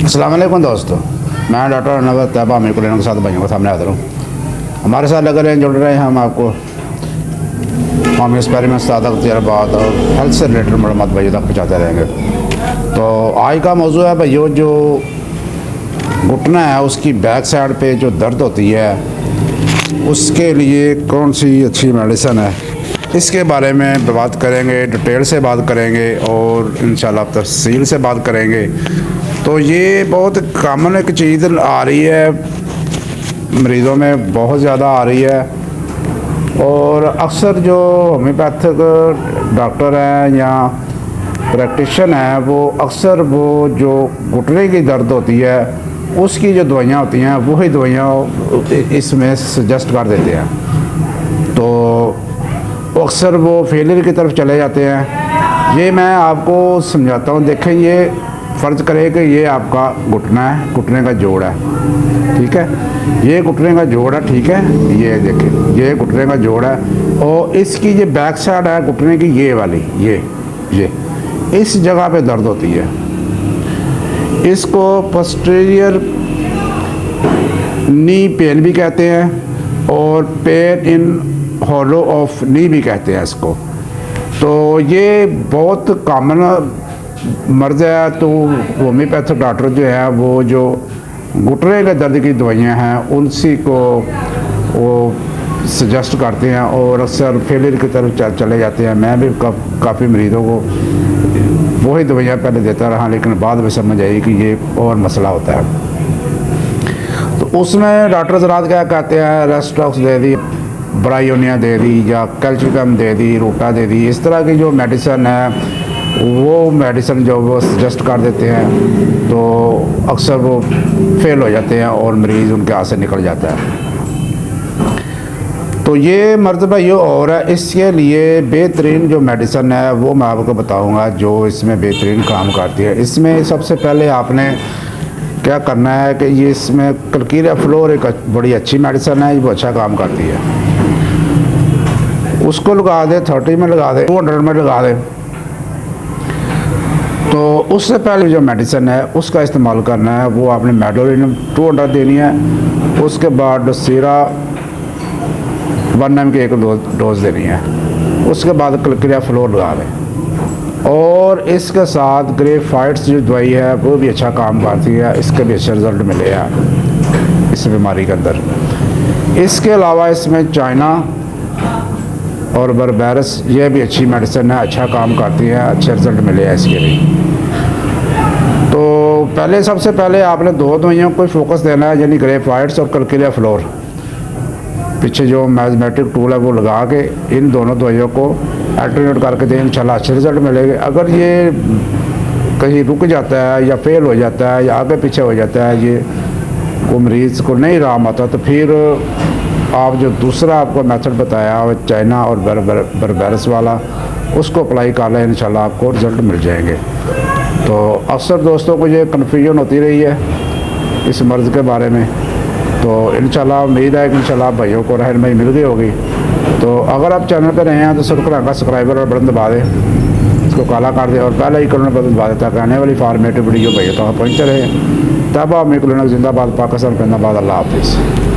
अस्सलाम वालेकुम दोस्तों, मैं डॉक्टर अनवर तैयबा अमीर क्लिनिक के साथ भाइयों के सामने हाजिर हूँ। हमारे साथ लगे रहें, जुड़ रहे हैं। हम आपको हम एक्सपेरिमेंट्स, ताज़ा तजर्बात और हेल्थ से रिलेटेड मालूमात भाइयों तक पहुँचाते रहेंगे। तो आज का मौजू है भाइयों, जो घुटना है उसकी बैक साइड पे जो दर्द होती है उसके लिए कौन सी अच्छी मेडिसिन है, इसके बारे में बात करेंगे, डिटेल से बात करेंगे और इंशाल्लाह तफसील से बात करेंगे। तो ये बहुत कॉमन एक चीज़ आ रही है, मरीज़ों में बहुत ज़्यादा आ रही है और अक्सर जो होम्योपैथिक डॉक्टर हैं या प्रैक्टिशन है वो अक्सर वो जो घुटने की दर्द होती है उसकी जो दवाइयाँ होती हैं वही दवाइयाँ इसमें सजेस्ट कर देते हैं। तो अक्सर वो फेलियर की तरफ चले जाते हैं। ये मैं आपको समझाता हूँ। देखें, ये फ़र्ज़ करें कि ये आपका घुटना है, घुटने का जोड़ है, ठीक है। ये घुटने का जोड़ है, ठीक है। ये देखें, ये घुटने का जोड़ है और इसकी ये बैक साइड है घुटने की, ये वाली, ये इस जगह पे दर्द होती है। इसको पोस्टीरियर नी पेन भी कहते हैं और पेन इन हॉलो ऑफ नी भी कहते हैं इसको। तो ये बहुत कॉमन मर्ज़ है। तो होम्योपैथिक डॉक्टर जो है वो जो घुटने के दर्द की दवाइयाँ हैं उनसी को वो सजेस्ट करते हैं और अक्सर फेलियर की तरफ चले जाते हैं। मैं भी काफ़ी मरीज़ों को वही दवाइयाँ पहले देता रहा, लेकिन बाद में समझ आई कि ये और मसला होता है। तो उसमें डॉक्टर ज़रात क्या कहते हैं, रेस्टॉक्स दे दी, ब्रायोनिया दे दी या कैल्शियम दे दी, रूटा दे दी, इस तरह की जो मेडिसिन है वो मेडिसिन जो वो सजेस्ट कर देते हैं तो अक्सर वो फेल हो जाते हैं और मरीज़ उनके हाथ से निकल जाता है। तो ये मर्तबा ये और है। इसके लिए बेहतरीन जो मेडिसिन है वो मैं आपको बताऊंगा जो इसमें बेहतरीन काम करती है। इसमें सबसे पहले आपने क्या करना है कि ये इसमें कलकीरिया फ्लोर एक बड़ी अच्छी मेडिसिन है, वो अच्छा काम करती है। उसको लगा दे, 30 में लगा दे, 200 में लगा दे। तो उससे पहले जो मेडिसिन है उसका इस्तेमाल करना है, वो आपने मेडोलिन 200 देनी है। उसके बाद सीरा 1 mg की एक डोज देनी है। उसके बाद कलकीरिया फ्लोर लगा दें और इसके साथ ग्रेफाइट्स जो दवाई है वो भी अच्छा काम करती है, इसके भी अच्छे रिजल्ट मिले हैं इस बीमारी के अंदर। इसके अलावा इसमें चाइना और बरबैरस, ये भी अच्छी मेडिसिन है, अच्छा काम करती है, अच्छे रिजल्ट मिले हैं इसके भी। तो पहले सबसे पहले आपने 2 दवाइयों को फोकस देना है, यानी ग्रेफाइट्स और कलकीरिया फ्लोर। पीछे जो मैथमेटिक टूल है वो लगा के इन दोनों दवाइयों को अल्टरनेट करके दें, इंशाल्लाह अच्छे रिजल्ट मिलेंगे। अगर ये कहीं रुक जाता है या फेल हो जाता है या आगे पीछे हो जाता है, ये को मरीज़ को नहीं आराम आता, तो फिर आप जो दूसरा आपको मेथड बताया चाइना और बरबैरस वाला, उसको अप्लाई कर लें, इंशाल्लाह आपको रिज़ल्ट मिल जाएंगे। तो अक्सर दोस्तों को ये कन्फ्यूजन होती रही है इस मर्ज़ के बारे में। तो इंशाल्लाह उम्मीद है कि इंशाल्लाह भाइयों को रहनुमाई मिल गई होगी। तो अगर आप चैनल पर रहे हैं तो सब्सक्राइबर और बटन दबा दें, इसको काला कर दें और पहले ही करोड़ बटन दबा दें ताकि आने वाली फॉर्मेटिव वीडियो भाइयों तक पहुँचते रहे। तब आप मेरे को जिंदाबाद, पाकिस्तान, जिंदाबाद, अल्लाह हाफिज़।